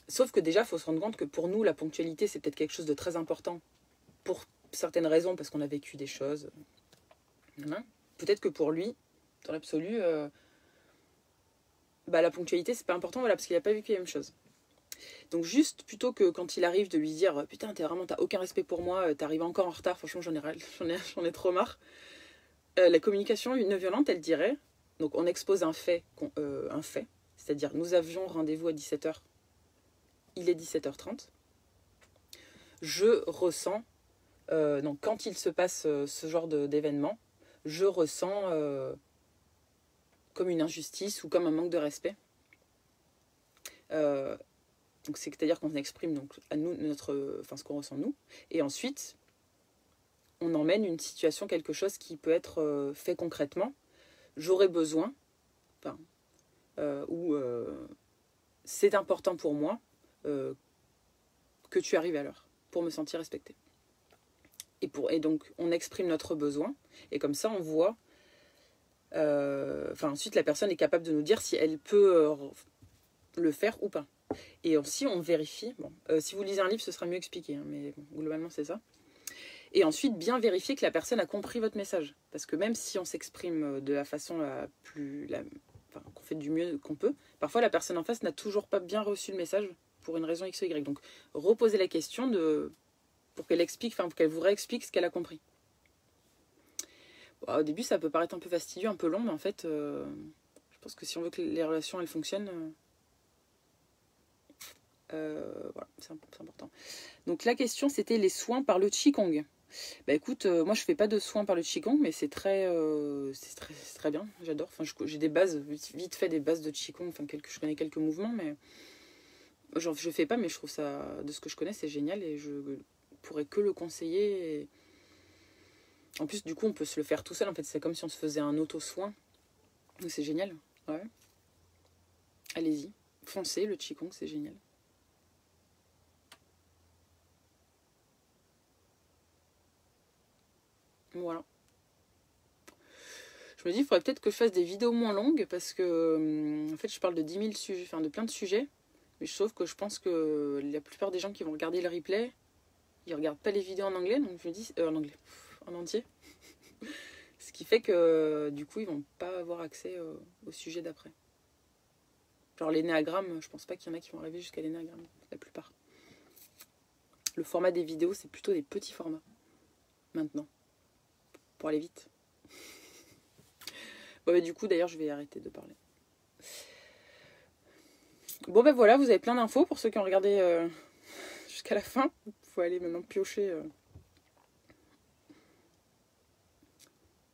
Sauf que déjà, il faut se rendre compte que pour nous, la ponctualité, c'est peut-être quelque chose de très important pour certaines raisons, parce qu'on a vécu des choses. Voilà. Peut-être que pour lui, dans l'absolu, la ponctualité, c'est pas important, voilà, parce qu'il n'a pas vécu la même chose. Donc juste, plutôt que quand il arrive de lui dire « Putain, t'as aucun respect pour moi, t'arrives encore en retard, franchement, j'en ai trop marre », la communication non violente, elle dirait, donc on expose un fait, c'est-à-dire nous avions rendez-vous à 17h, il est 17h30, je ressens, donc quand il se passe ce genre d'événement, je ressens comme une injustice ou comme un manque de respect. Donc c'est-à-dire qu'on exprime donc à nous ce qu'on ressent nous, et ensuite on emmène une situation, quelque chose qui peut être fait concrètement. J'aurais besoin, ou c'est important pour moi que tu arrives à l'heure pour me sentir respectée. Et donc on exprime notre besoin, et comme ça on voit. Ensuite la personne est capable de nous dire si elle peut le faire ou pas. Et aussi on vérifie, si vous lisez un livre ce sera mieux expliqué, hein, mais globalement c'est ça. Et ensuite bien vérifier que la personne a compris votre message, parce que même si on s'exprime de la façon qu'on fait du mieux qu'on peut, parfois la personne en face n'a toujours pas bien reçu le message pour une raison X ou Y. Donc reposer la question pour qu'elle explique, pour qu'elle vous réexplique ce qu'elle a compris. Au début ça peut paraître un peu fastidieux, un peu long, mais en fait je pense que si on veut que les relations elles fonctionnent, voilà, c'est important. Donc la question c'était les soins par le Qigong. Écoute, moi je fais pas de soins par le Qigong, mais c'est très bien, j'adore. J'ai des bases, vite fait des bases de Qigong, je connais quelques mouvements, mais je fais pas, mais je trouve ça, de ce que je connais, c'est génial et je pourrais que le conseiller. Et en plus, du coup, on peut se le faire tout seul, en fait, c'est comme si on se faisait un auto-soin. Donc c'est génial, ouais. Allez-y, foncez, le Qigong, c'est génial. Voilà. Je me dis, il faudrait peut-être que je fasse des vidéos moins longues parce que, en fait, je parle de 10 000 sujets, de plein de sujets. Mais sauf que je pense que la plupart des gens qui vont regarder le replay, ils regardent pas les vidéos en anglais, donc je me dis, en entier. Ce qui fait que, du coup, ils vont pas avoir accès au sujet d'après. Genre l'énéagramme, je pense pas qu'il y en a qui vont arriver jusqu'à l'énéagramme, la plupart. Le format des vidéos, c'est plutôt des petits formats, maintenant. Pour aller vite. Du coup, d'ailleurs, je vais arrêter de parler. Bon, voilà, vous avez plein d'infos pour ceux qui ont regardé jusqu'à la fin. Vous pouvez aller maintenant piocher. Vous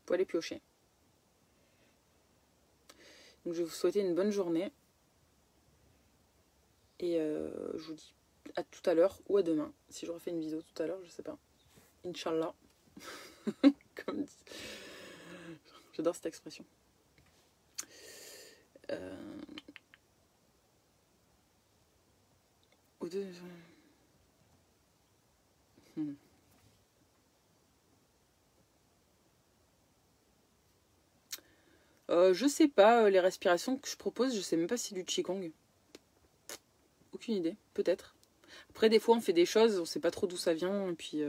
pouvez aller piocher. Donc, je vais vous souhaiter une bonne journée. Et je vous dis à tout à l'heure ou à demain. Si j'aurais fait une vidéo tout à l'heure, je sais pas. Inch'Allah. Comme dit. J'adore cette expression. Je sais pas, les respirations que je propose, je sais même pas si c'est du Qigong. Aucune idée, peut-être. Après, des fois, on fait des choses, on sait pas trop d'où ça vient, et puis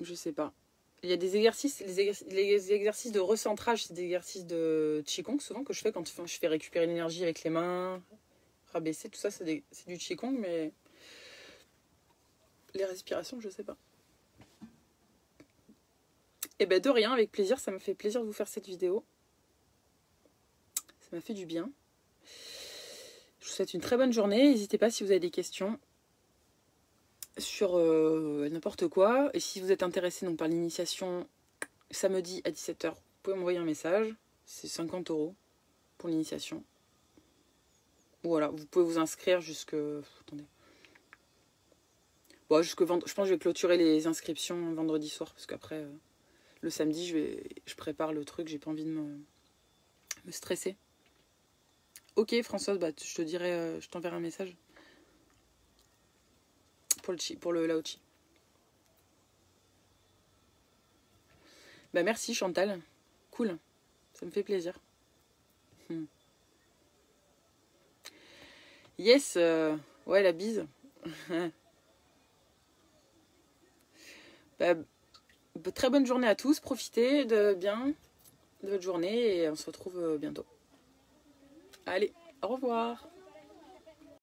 Je sais pas. Il y a des exercices, les exercices de recentrage, c'est des exercices de Qigong souvent que je fais quand je fais récupérer l'énergie avec les mains, rabaisser, tout ça, c'est du Qigong, mais les respirations, je sais pas. Et ben de rien, avec plaisir, ça me fait plaisir de vous faire cette vidéo. Ça m'a fait du bien. Je vous souhaite une très bonne journée. N'hésitez pas si vous avez des questions sur n'importe quoi. Et si vous êtes intéressé donc, par l'initiation samedi à 17 h, vous pouvez m'envoyer un message. C'est 50 € pour l'initiation. Voilà, vous pouvez vous inscrire jusque... Attendez. Bon, je pense que je vais clôturer les inscriptions vendredi soir. Parce qu'après, le samedi, je prépare le truc. J'ai pas envie de me stresser. Ok, Françoise, bah, je te dirai, je t'enverrai un message. Pour le Lao-Chi. Bah merci Chantal. Cool. Ça me fait plaisir. Yes. Ouais, la bise. Bah, très bonne journée à tous. Profitez bien de votre journée et on se retrouve bientôt. Allez, au revoir.